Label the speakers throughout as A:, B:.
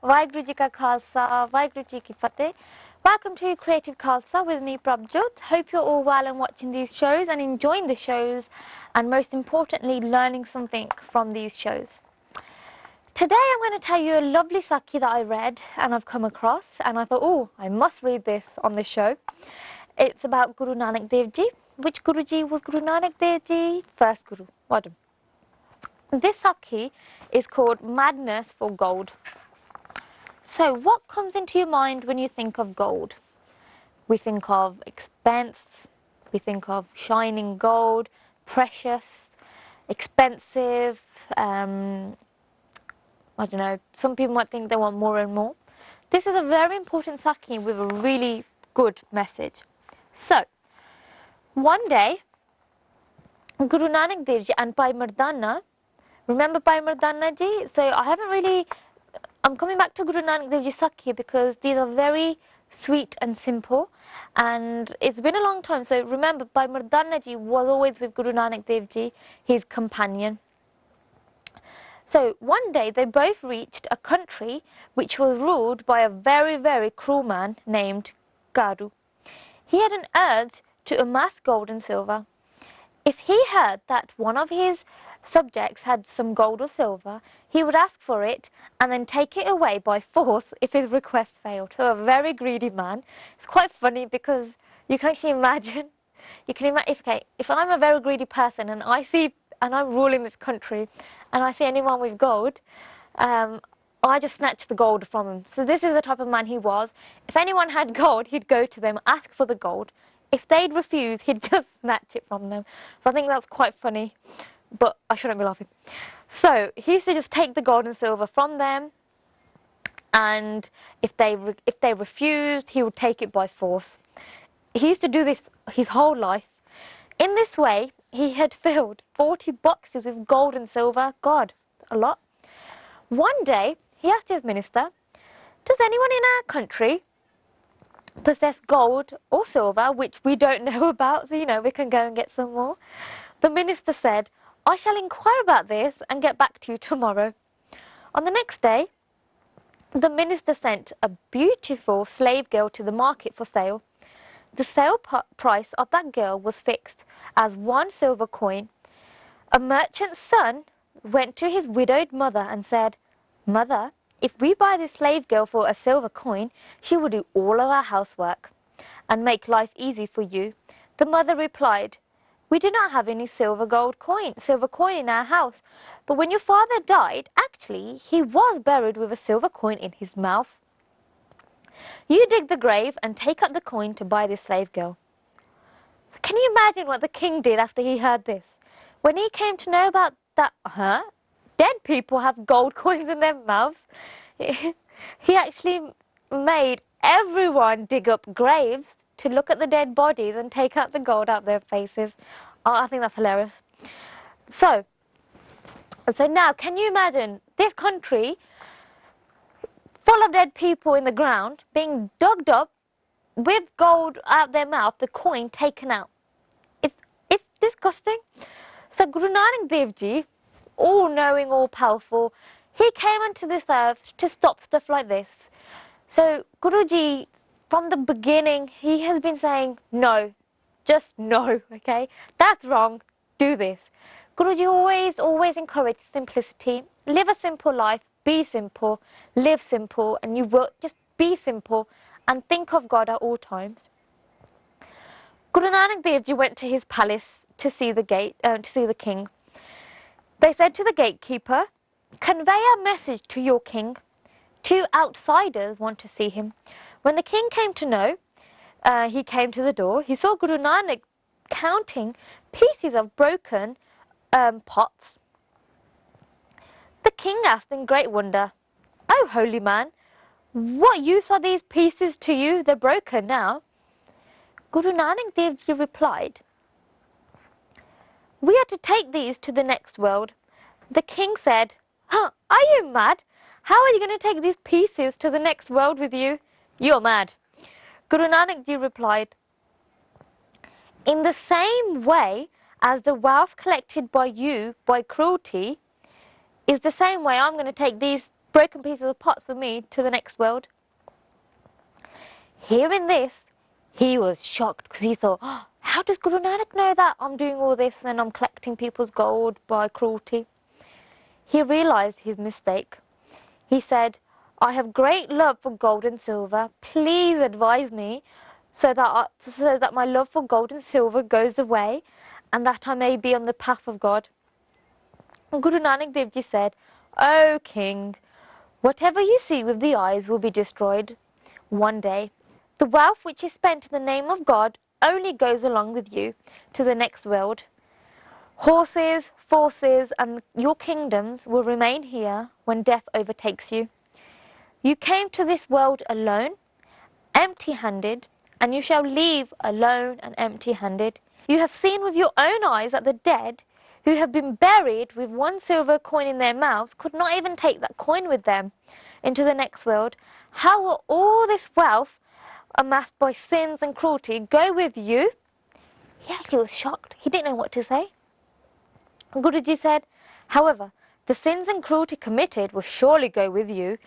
A: Vaheguru Ji Ka Khalsa, Vaheguru Ji Ki Fateh. Welcome to Creative Khalsa with me, Prabjot. Hope you're all well and watching these shows and enjoying the shows, and most importantly, learning something from these shows. Today I'm going to tell you a lovely Sakhi that I read and I've come across, and I thought, oh, I must read this on the show. It's about Guru Nanak Dev Ji. Which Guruji was Guru Nanak Dev Ji? First Guru. Well done. This Sakhi is called Madness for Gold. So what comes into your mind when you think of gold? We think of expense, we think of shining gold, precious, expensive. I don't know, some people might think they want more and more. This is a very important Sakhi with a really good message. So, one day, Guru Nanak Dev Ji and Bhai Mardana, remember Bhai Mardana Ji? So I'm coming back to Guru Nanak Dev Ji Sakhi because these are very sweet and simple, and it's been a long time. So remember, Bhai Mardana Ji was always with Guru Nanak Dev Ji, his companion. So one day they both reached a country which was ruled by a very, very cruel man named Garu. He had an urge to amass gold and silver. If he heard that one of his subjects had some gold or silver, he would ask for it and then take it away by force if his request failed. So a very greedy man. It's quite funny because you can actually imagine, if I'm a very greedy person and I'm ruling this country and I see anyone with gold, I just snatch the gold from him. So this is the type of man he was. If anyone had gold, he'd go to them, ask for the gold. If they'd refuse, he'd just snatch it from them. So I think that's quite funny, but I shouldn't be laughing. So he used to just take the gold and silver from them, and if they refused, he would take it by force. He used to do this his whole life. In this way, he had filled 40 boxes with gold and silver. God, a lot. One day, he asked his minister, "Does anyone in our country possess gold or silver which we don't know about, so we can go and get some more?" The minister said, "I shall inquire about this and get back to you tomorrow." On the next day, the minister sent a beautiful slave girl to the market for sale. The sale price of that girl was fixed as 1 silver coin. A merchant's son went to his widowed mother and said, "Mother, if we buy this slave girl for a silver coin, she will do all of our housework and make life easy for you." The mother replied, "We do not have any silver coin in our house, but when your father died, actually, he was buried with a silver coin in his mouth. You dig the grave and take up the coin to buy this slave girl." So can you imagine what the king did after he heard this? When he came to know about that, dead people have gold coins in their mouths, he actually made everyone dig up graves to look at the dead bodies and take out the gold out their faces. Oh, I think that's hilarious. So now, can you imagine this country full of dead people in the ground being dug up with gold out their mouth, the coin taken out? It's disgusting. So Guru Nanak Dev Ji, all-knowing, all-powerful, he came onto this earth to stop stuff like this. So Guruji, from the beginning, he has been saying, no, just no, okay? That's wrong, do this. Guruji always encouraged simplicity. Live a simple life, be simple, live simple, and you will just be simple and think of God at all times. Guru Nanak Dev Ji went to his palace to see the king. They said to the gatekeeper, "Convey a message to your king. 2 outsiders want to see him." When the king came to know, he came to the door. He saw Guru Nanak counting pieces of broken pots. The king asked in great wonder, "Oh, holy man, what use are these pieces to you? They're broken now." Guru Nanak Dev Ji replied, "We are to take these to the next world." The king said, "Are you mad? How are you going to take these pieces to the next world with you? You're mad." Guru Nanak Ji replied, "In the same way as the wealth collected by you by cruelty is the same way I'm going to take these broken pieces of pots for me to the next world. Hearing this, he was shocked because he thought, oh, how does Guru Nanak know that I'm doing all this and I'm collecting people's gold by cruelty? He realized his mistake. He said, I have great love for gold and silver. Please advise me so that my love for gold and silver goes away and that I may be on the path of God. Guru Nanak Dev Ji said, O king, whatever you see with the eyes will be destroyed one day. The wealth which is spent in the name of God only goes along with you to the next world. Horses, forces, and your kingdoms will remain here when death overtakes you. You came to this world alone, empty-handed, and you shall leave alone and empty-handed. You have seen with your own eyes that the dead, who have been buried with one silver coin in their mouths, could not even take that coin with them into the next world. How will all this wealth, amassed by sins and cruelty, go with you? He actually was shocked. He didn't know what to say. Guruji said, however, the sins and cruelty committed will surely go with you.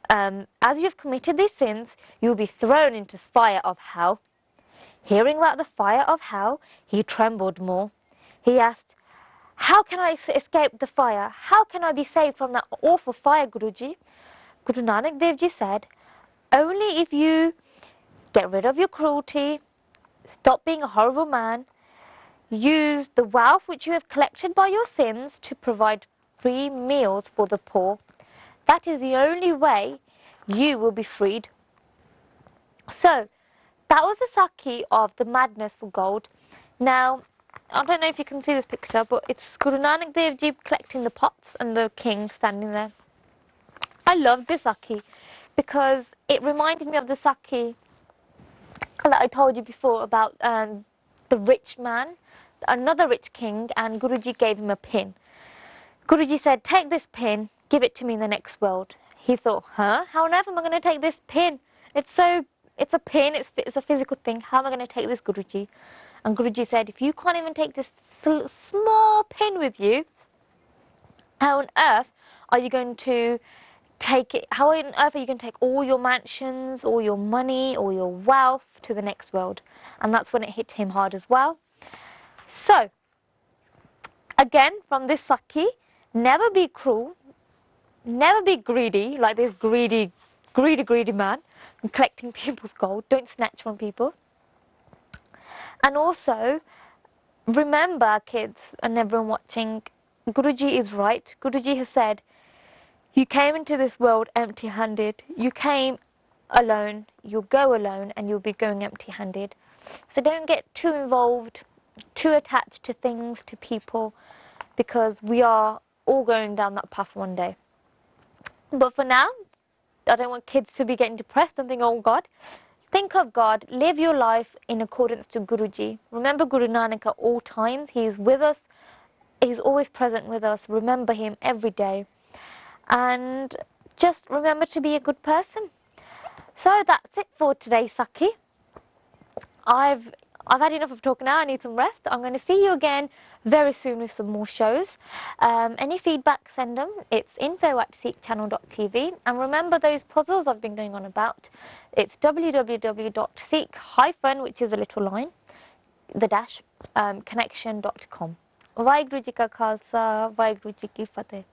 A: As you have committed these sins, you will be thrown into fire of hell. Hearing about the fire of hell, he trembled more. He asked, how can I escape the fire? How can I be saved from that awful fire, Guruji? Guru Nanak Dev Ji said, only if you get rid of your cruelty, stop being a horrible man, use the wealth which you have collected by your sins to provide free meals for the poor. That is the only way you will be freed. So, that was the Sakhi of the madness for gold. Now, I don't know if you can see this picture, but it's Guru Nanak Dev Ji collecting the pots and the king standing there. I love this Sakhi because it reminded me of the Sakhi that I told you before about the rich man, another rich king, and Guruji gave him a pin. Guruji said, take this pin, give it to me in the next world. He thought, huh? How on earth am I going to take this pin? It's a pin, it's a physical thing. How am I going to take this, Guruji? And Guruji said, if you can't even take this small pin with you, how on earth are you going to take it? How on earth are you going to take all your mansions, all your money, all your wealth to the next world? And that's when it hit him hard as well. So, again, from this Sakhi, never be cruel, never be greedy, like this greedy man, and collecting people's gold. Don't snatch from people. And also, remember, kids and everyone watching, Guruji is right. Guruji has said, you came into this world empty-handed. You came alone, you'll go alone, and you'll be going empty-handed. So don't get too involved, too attached to things, to people, because we are all going down that path one day. But for now, I don't want kids to be getting depressed and think, oh God. Think of God, live your life in accordance to Guruji. Remember Guru Nanak at all times. He is with us. He's always present with us. Remember him every day. And just remember to be a good person. So that's it for today's Sakhi. I've had enough of talking now. I need some rest. I'm going to see you again very soon with some more shows. Any feedback, send them. It's info@seekchannel.tv. And remember those puzzles I've been going on about. It's www.seek- which is a little line, the dash, connection.com. Vaheguru Ji Ka Khalsa, Vaheguru Ji Ki Fateh.